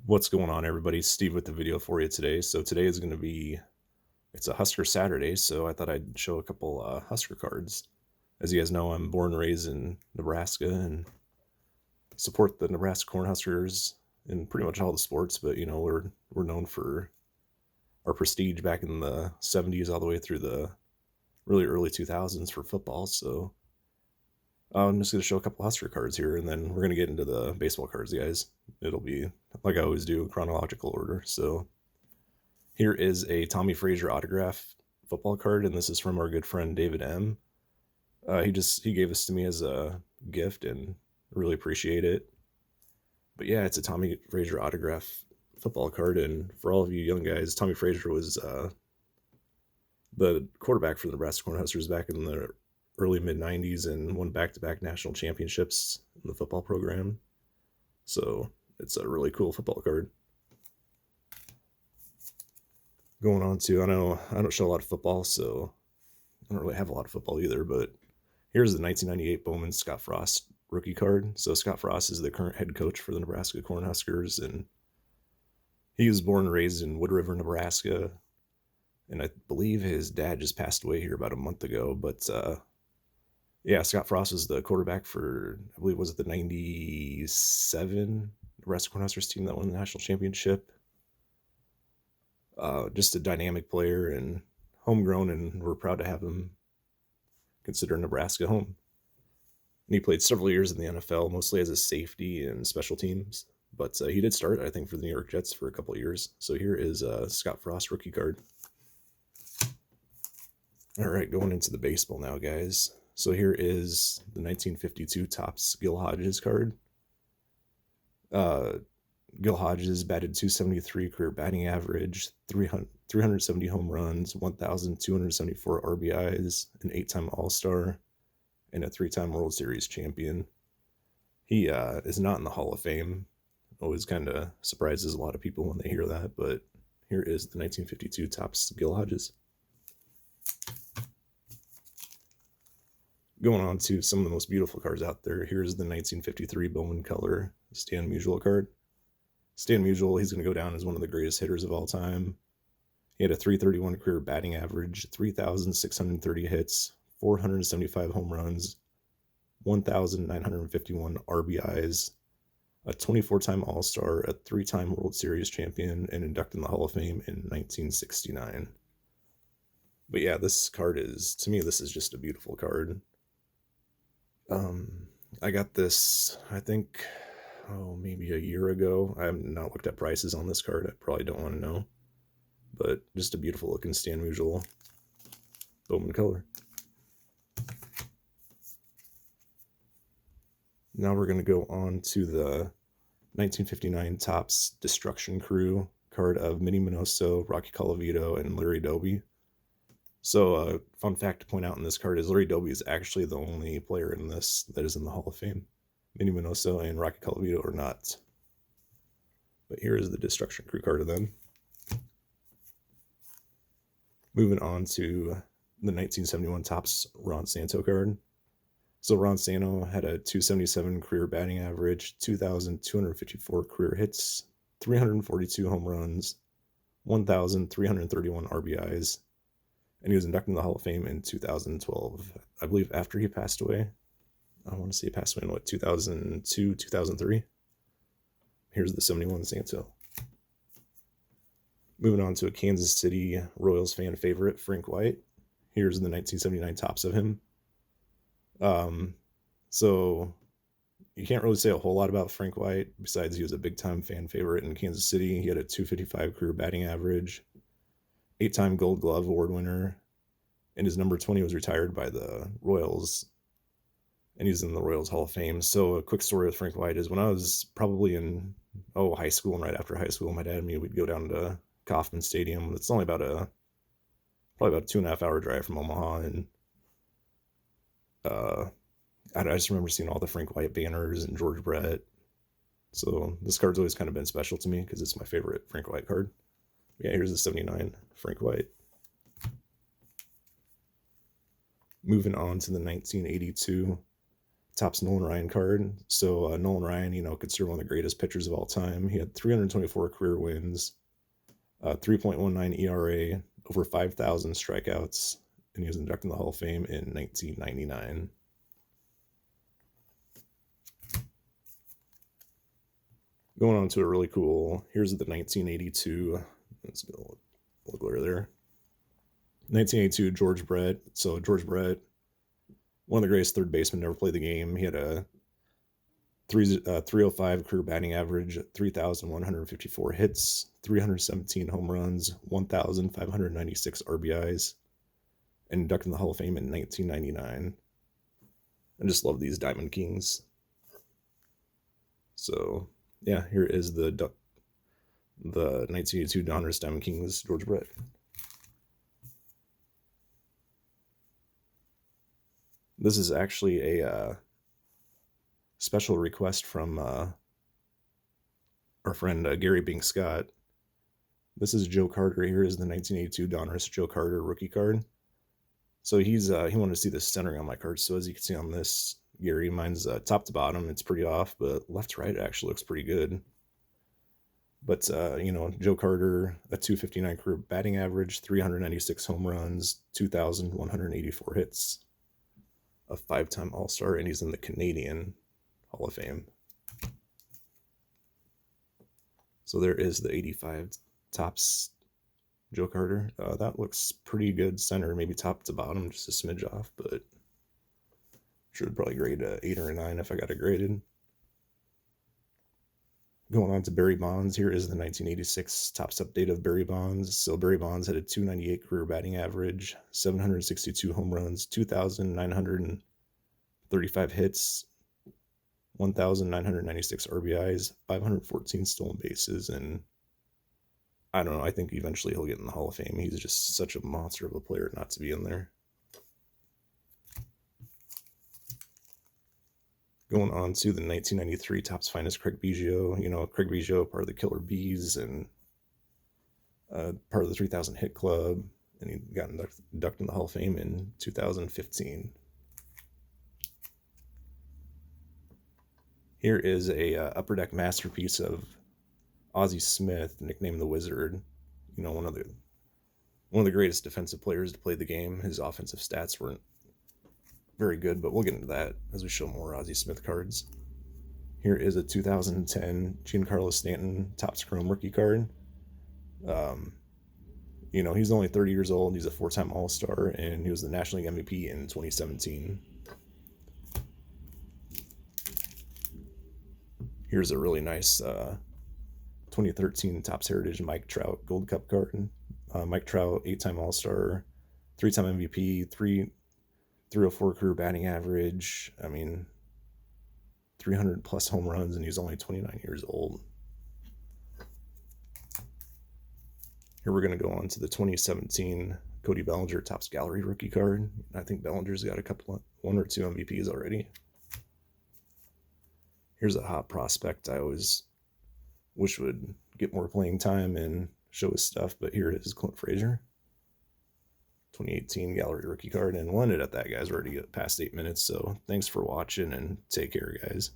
What's going on, everybody? Steve with the video for you today. So today is going to be, it's a Husker Saturday, so I thought I'd show a couple Husker cards. As you guys know, I'm born and raised in Nebraska and support the Nebraska Cornhuskers in pretty much all the sports, but you know, we're known for our prestige back in the 70s all the way through the really early 2000s for football. So I'm just going to show a couple Husker cards here, and then we're going to get into the baseball cards, guys. It'll be, like I always do, chronological order. So here is a Tommy Frazier autograph football card, and this is from our good friend David M. He gave this to me as a gift, and really appreciate it. But yeah, it's a Tommy Frazier autograph football card, and for all of you young guys, Tommy Frazier was the quarterback for the Nebraska Cornhuskers back in the early mid-90s and won back-to-back national championships in the football program. So it's a really cool football card. Going on to, I know I don't show a lot of football, so I don't really have a lot of football either, but here's the 1998 Bowman Scott Frost rookie card. So Scott Frost is the current head coach for the Nebraska Cornhuskers, and he was born and raised in Wood River, Nebraska, and I believe his dad just passed away here about a month ago, but yeah, Scott Frost was the quarterback for, I believe, was it the 97 Nebraska Cornhuskers team that won the national championship. Just a dynamic player and homegrown, and we're proud to have him consider Nebraska home. And he played several years in the NFL, mostly as a safety and special teams, but he did start, I think, for the New York Jets for a couple of years. So here is Scott Frost rookie card. All right, going into the baseball now, guys. So here is the 1952 Topps Gil Hodges card. Gil Hodges batted .273 career batting average, 370 home runs, 1,274 RBIs, an 8-time All-Star, and a 3-time World Series champion. He is not in the Hall of Fame. Always kind of surprises a lot of people when they hear that, but here is the 1952 Topps Gil Hodges. Going on to some of the most beautiful cards out there, here's the 1953 Bowman Color Stan Musial card. Stan Musial, he's going to go down as one of the greatest hitters of all time. He had a .331 career batting average, 3,630 hits, 475 home runs, 1,951 RBIs, a 24-time All-Star, a 3-time World Series champion, and inducted in the Hall of Fame in 1969. But yeah, this card is, to me, this is just a beautiful card. I got this, I think, maybe a year ago. I have not looked at prices on this card. I probably don't want to know. But just a beautiful looking Stan Musial Bowman Color. Now we're going to go on to the 1959 Topps Destruction Crew card of Minnie Minoso, Rocky Colavito, and Larry Doby. So fun fact to point out in this card is Larry Doby is actually the only player in this that is in the Hall of Fame. Minnie Minoso and Rocky Colavito are not. But here is the Destruction Crew card of them. Moving on to the 1971 Topps Ron Santo card. So Ron Santo had a .277 career batting average, 2,254 career hits, 342 home runs, 1,331 RBIs, and he was inducted in the Hall of Fame in 2012. I believe after he passed away. I want to say he passed away in, 2002, 2003? Here's the 71 Santo. Moving on to a Kansas City Royals fan favorite, Frank White. Here's the 1979 Topps of him. So you can't really say a whole lot about Frank White, besides he was a big-time fan favorite in Kansas City. He had a .255 career batting average, 8-time Gold Glove Award winner, and his number 20 was retired by the Royals, and he's in the Royals Hall of Fame. So a quick story with Frank White is when I was probably in high school, and right after high school, my dad and me would go down to Kauffman Stadium. It's only probably about a 2.5 hour drive from Omaha, and I just remember seeing all the Frank White banners and George Brett. So this card's always kind of been special to me because it's my favorite Frank White card. Yeah, here's the 79 Frank White. Moving on to the 1982 Topps Nolan Ryan card. So Nolan Ryan, considered one of the greatest pitchers of all time. He had 324 career wins, 3.19 ERA, over 5,000 strikeouts, and he was inducted in the Hall of Fame in 1999. Going on to a really cool, here's the 1982, let's go look over there. 1982 George Brett. So George Brett, one of the greatest third basemen, never played the game. He had a 305 career batting average, 3,154 hits, 317 home runs, 1,596 RBIs, and inducted in the Hall of Fame in 1999. I just love these Diamond Kings. So yeah, here is the 1982 Donruss Diamond Kings George Brett. This is actually a special request from our friend Gary Bing Scott. This is Joe Carter. Here is the 1982 Donruss Joe Carter rookie card. So he wanted to see the centering on my card. So as you can see on this, Gary, mine's top to bottom. It's pretty off, but left to right actually looks pretty good. But Joe Carter, a 259 career batting average, 396 home runs, 2,184 hits, a 5-time All-Star, and he's in the Canadian Hall of Fame. So there is the 85 Topps Joe Carter. That looks pretty good center, maybe top to bottom, just a smidge off, but should probably grade a 8 or a 9 if I got it graded. Going on to Barry Bonds, here is the 1986 Topps update of Barry Bonds. So Barry Bonds had a 298 career batting average, 762 home runs, 2,935 hits, 1,996 RBIs, 514 stolen bases, and I don't know, I think eventually he'll get in the Hall of Fame. He's just such a monster of a player not to be in there. Going on to the 1993 Topps Finest Craig Biggio. Craig Biggio, part of the Killer Bees and part of the 3,000 Hit Club, and he got inducted in the Hall of Fame in 2015. Here is a Upper Deck masterpiece of Ozzie Smith, nicknamed the Wizard. One of the greatest defensive players to play the game. His offensive stats weren't very good, but we'll get into that as we show more Ozzie Smith cards. Here is a 2010 Giancarlo Stanton Topps Chrome rookie card. He's only 30 years old. He's a 4-time All-Star, and he was the National League MVP in 2017. Here's a really nice 2013 Topps Heritage Mike Trout Gold Cup card. Mike Trout, 8-time All-Star, 3-time MVP, 304 career batting average. 300 plus home runs, and he's only 29 years old. Here we're going to go on to the 2017 Cody Bellinger Topps Gallery rookie card. I think Bellinger's got one or two MVPs already. Here's a hot prospect I always wish would get more playing time and show his stuff, but here it is, Clint Frazier. 2018 Gallery rookie card, and one at that, guys. We're already past 8 minutes, so thanks for watching, and take care, guys.